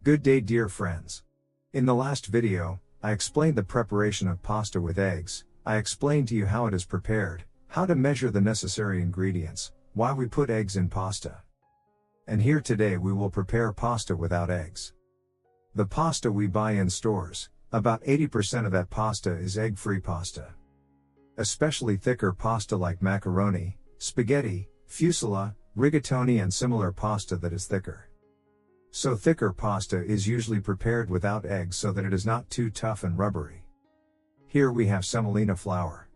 Good day, dear friends. In the last video, I explained the preparation of pasta with eggs. I explained to you how it is prepared, how to measure the necessary ingredients, why we put eggs in pasta. And here today we will prepare pasta without eggs. The pasta we buy in stores, about 80% of that pasta is egg-free pasta. Especially thicker pasta like macaroni, spaghetti, fusilli, rigatoni and similar pasta that is thicker. So thicker pasta is usually prepared without eggs so that it is not too tough and rubbery. Here we have semolina flour.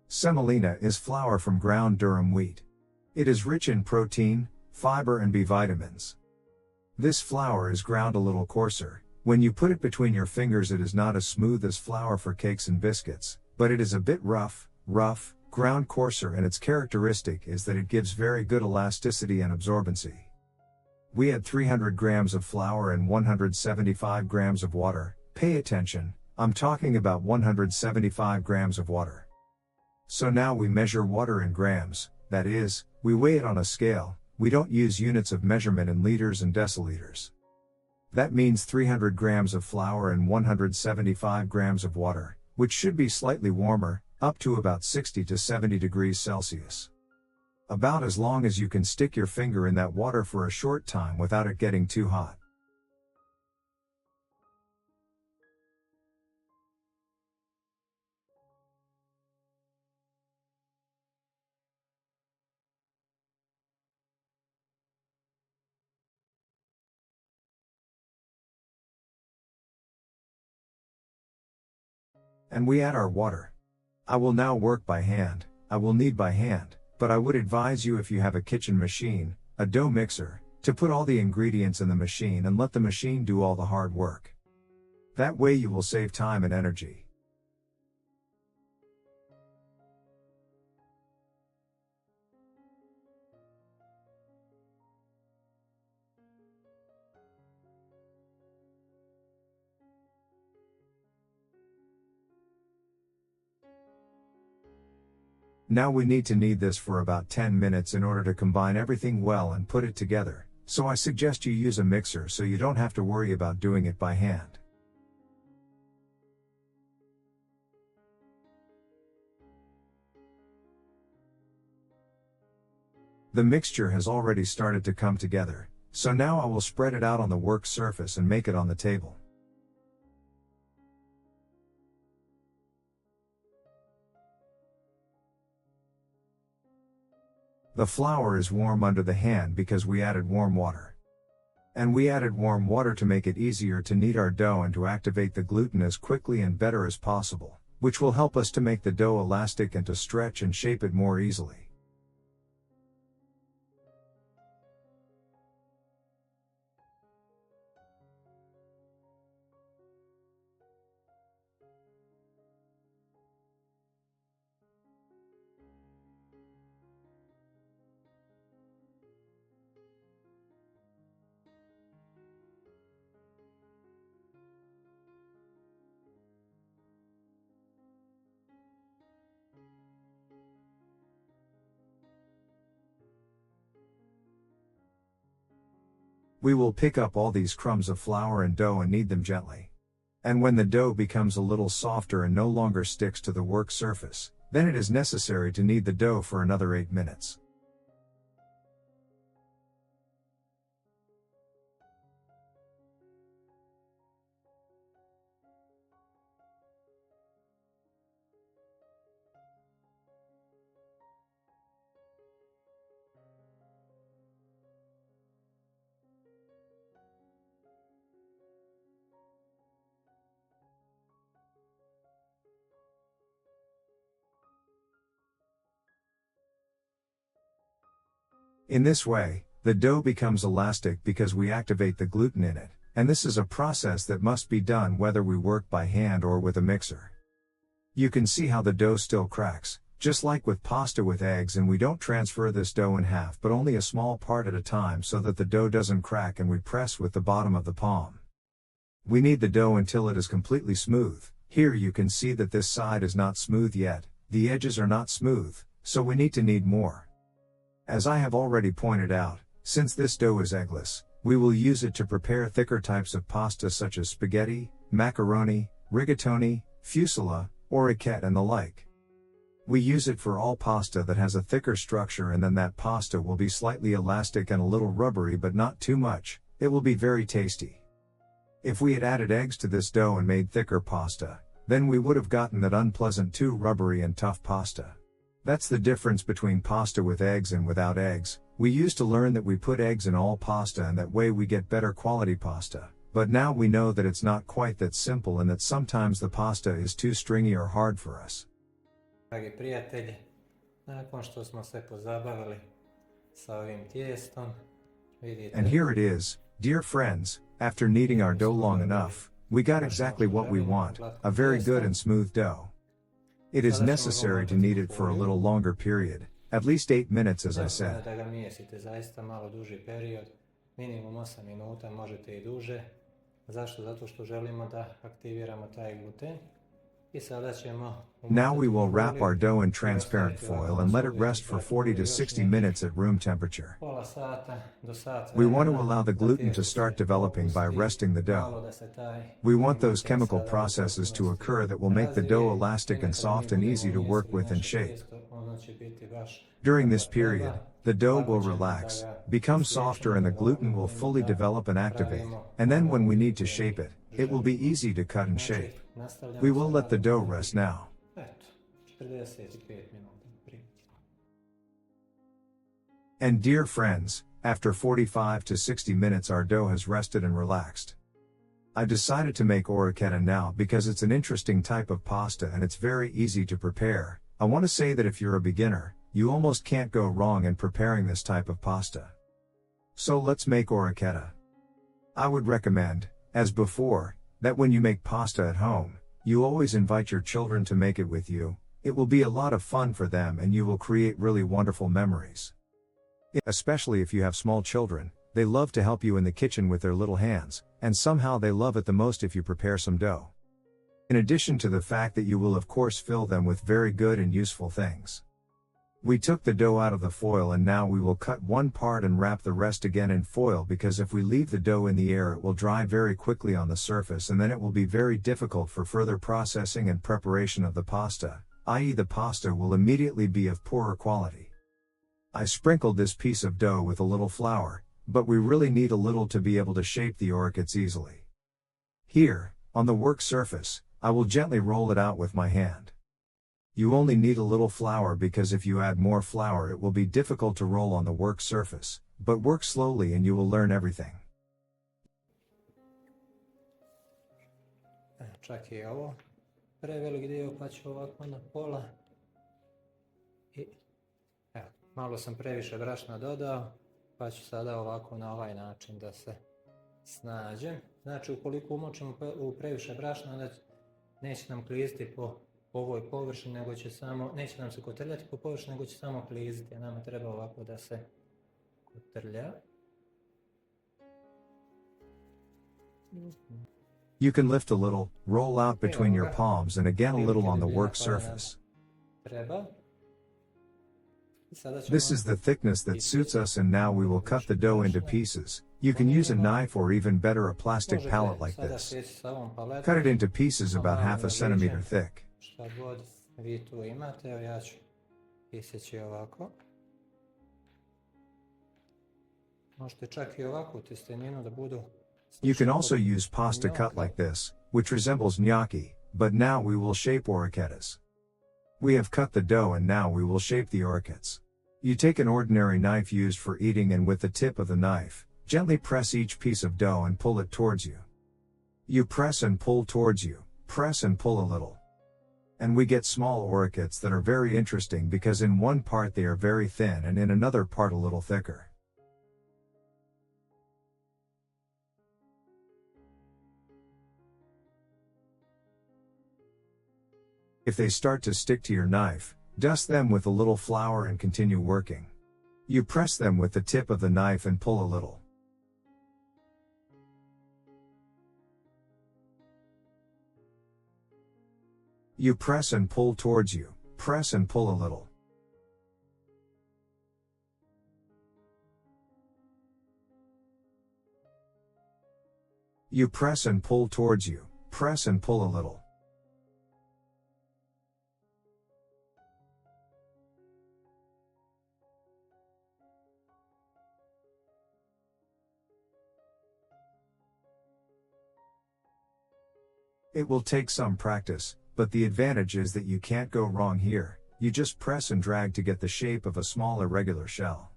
Semolina is flour from ground durum wheat. It is rich in protein, fiber and B vitamins. This flour is ground a little coarser. When you put it between your fingers it is not as smooth as flour for cakes and biscuits, but it is a bit rough, ground coarser, and its characteristic is that it gives very good elasticity and absorbency. We add 300 grams of flour and 175 grams of water. Pay attention, I'm talking about 175 grams of water. So now we measure water in grams, that is, we weigh it on a scale. We don't use units of measurement in liters and deciliters. That means 300 grams of flour and 175 grams of water, which should be slightly warmer, up to about 60 to 70 degrees Celsius. About as long as you can stick your finger in that water for a short time without it getting too hot. And we add our water. I will now work by hand, I will knead by hand, but I would advise you, if you have a kitchen machine, a dough mixer, to put all the ingredients in the machine and let the machine do all the hard work. That way you will save time and energy. Now we need to knead this for about 10 minutes in order to combine everything well and put it together, so I suggest you use a mixer so you don't have to worry about doing it by hand. The mixture has already started to come together, so now I will spread it out on the work surface and make it on the table. The flour is warm under the hand because we added warm water. And we added warm water to make it easier to knead our dough and to activate the gluten as quickly and better as possible, which will help us to make the dough elastic and to stretch and shape it more easily. We will pick up all these crumbs of flour and dough and knead them gently. And when the dough becomes a little softer and no longer sticks to the work surface, then it is necessary to knead the dough for another 8 minutes. In this way, the dough becomes elastic because we activate the gluten in it, and this is a process that must be done whether we work by hand or with a mixer. You can see how the dough still cracks, just like with pasta with eggs, and we don't transfer this dough in half but only a small part at a time so that the dough doesn't crack, and we press with the bottom of the palm. We knead the dough until it is completely smooth. Here you can see that this side is not smooth yet, the edges are not smooth, so we need to knead more. As I have already pointed out, since this dough is eggless, We will use it to prepare thicker types of pasta such as spaghetti, macaroni, rigatoni, fusilli, orecchiette and the like. We use it for all pasta that has a thicker structure, and then that pasta will be slightly elastic and a little rubbery but not too much. It will be very tasty. If we had added eggs to this dough and made thicker pasta, then we would have gotten that unpleasant too rubbery and tough pasta. That's the difference between pasta with eggs and without eggs. We used to learn that we put eggs in all pasta and that way we get better quality pasta, but now we know that it's not quite that simple and that sometimes the pasta is too stringy or hard for us. Dragi prijatelji, nakon što smo se pozabavili sa ovim tijestom, vidite... And here it is, dear friends, after kneading our dough long enough, we got exactly what we want, a very good and smooth dough. It is necessary to knead it for a little longer period, at least 8 minutes as I said. Da ga mijesite zaista malo duži period, minimum 8 minuta, možete i duže. Zašto? Zato što želimo da aktiviramo taj gluten. Now we will wrap our dough in transparent foil and let it rest for 40 to 60 minutes at room temperature. We want to allow the gluten to start developing by resting the dough. We want those chemical processes to occur that will make the dough elastic and soft and easy to work with and shape. During this period, the dough will relax, become softer, and the gluten will fully develop and activate, and then when we need to shape it, it will be easy to cut and shape. We will let the dough rest now. And dear friends, after 45 to 60 minutes our dough has rested and relaxed. I decided to make orecchiette now because it's an interesting type of pasta and it's very easy to prepare. I want to say that if you're a beginner, you almost can't go wrong in preparing this type of pasta. So let's make orecchiette. I would recommend, as before, that when you make pasta at home, you always invite your children to make it with you. It will be a lot of fun for them and you will create really wonderful memories. Especially if you have small children, they love to help you in the kitchen with their little hands, and somehow they love it the most if you prepare some dough. In addition to the fact that you will of course fill them with very good and useful things. We took the dough out of the foil and now we will cut one part and wrap the rest again in foil, because if we leave the dough in the air it will dry very quickly on the surface and then it will be very difficult for further processing and preparation of the pasta, i.e. the pasta will immediately be of poorer quality. I sprinkled this piece of dough with a little flour, but we really need a little to be able to shape the orecchiettes easily. Here, on the work surface, I will gently roll it out with my hand. You only need a little flour because if you add more flour it will be difficult to roll on the work surface, but work slowly and you will learn everything. Čak i ovo prevelik dio, pa ću ovako na pola. I evo, malo sam previše brašna dodao, pa ću sada ovako na ovaj način da se snađem. Znači ukoliko umočimo u previše brašna, onda neće nam kliziti po ovoj površini, nego će samo, neće nam se kotrljati po površini, nego će samo kliziti, a nama treba ovako da se kotrlja. You can lift a little, roll out between your palms and again a little on the work surface. This is the thickness that suits us, and now we will cut the dough into pieces. You can use a knife or even better a plastic palette like this. Cut it into pieces about half a centimeter thick. Šta god vi tu imate, evo ja ću isjeći ovako. Možete čak i ovakvu testeninu da budu... You can also use pasta cut like this, which resembles gnocchi, but now we will shape orecchiettes. We have cut the dough and now we will shape the orecchiettes. You take an ordinary knife used for eating and with the tip of the knife, gently press each piece of dough and pull it towards you. You press and pull towards you, press and pull a little. And we get small orecchiettes that are very interesting because in one part they are very thin and in another part a little thicker. If they start to stick to your knife, dust them with a little flour and continue working. You press them with the tip of the knife and pull a little. You press and pull towards you, press and pull a little. You press and pull towards you, press and pull a little. It will take some practice, but the advantage is that you can't go wrong here. You just press and drag to get the shape of a small irregular shell.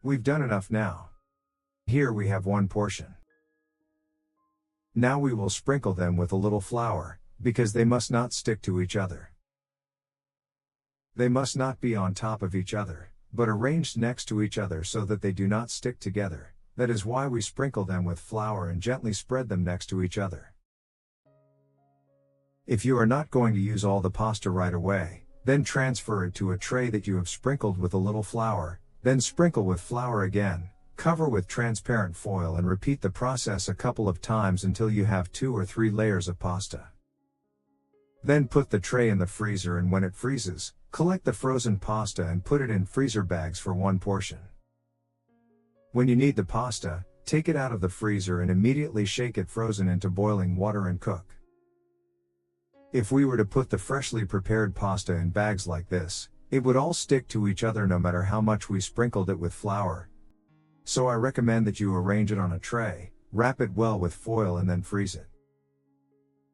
We've done enough now. Here we have one portion. Now we will sprinkle them with a little flour, because they must not stick to each other. They must not be on top of each other, but arranged next to each other so that they do not stick together. That is why we sprinkle them with flour and gently spread them next to each other. If you are not going to use all the pasta right away, then transfer it to a tray that you have sprinkled with a little flour, then sprinkle with flour again, cover with transparent foil and repeat the process a couple of times until you have 2 or 3 layers of pasta. Then put the tray in the freezer, and when it freezes, collect the frozen pasta and put it in freezer bags for one portion. When you knead the pasta, take it out of the freezer and immediately shake it frozen into boiling water and cook. If we were to put the freshly prepared pasta in bags like this, it would all stick to each other no matter how much we sprinkled it with flour. So I recommend that you arrange it on a tray, wrap it well with foil and then freeze it.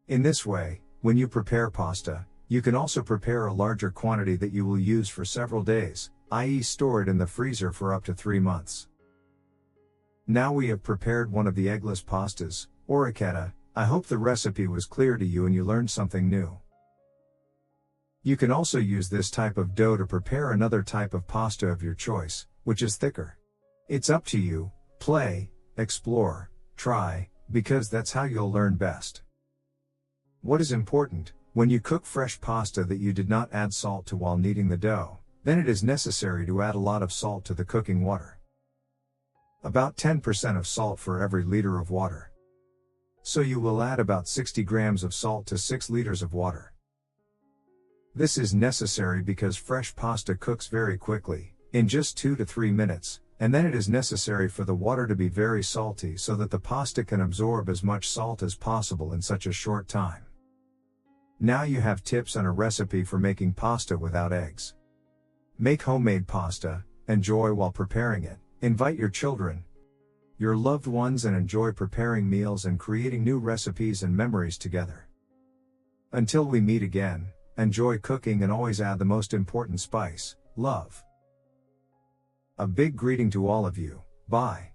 In this way, when you prepare pasta, you can also prepare a larger quantity that you will use for several days, i.e. store it in the freezer for up to 3 months. Now we have prepared one of the eggless pastas, orecchietta. I hope the recipe was clear to you and you learned something new. You can also use this type of dough to prepare another type of pasta of your choice, which is thicker. It's up to you, play, explore, try, because that's how you'll learn best. What is important, when you cook fresh pasta that you did not add salt to while kneading the dough, then it is necessary to add a lot of salt to the cooking water. About 10% of salt for every liter of water. So you will add about 60 grams of salt to 6 liters of water. This is necessary because fresh pasta cooks very quickly, in just 2 to 3 minutes, and then it is necessary for the water to be very salty so that the pasta can absorb as much salt as possible in such a short time. Now you have tips and a recipe for making pasta without eggs. Make homemade pasta, enjoy while preparing it, invite your children, your loved ones, and enjoy preparing meals and creating new recipes and memories together. Until we meet again, enjoy cooking and always add the most important spice, love. A big greeting to all of you. Bye.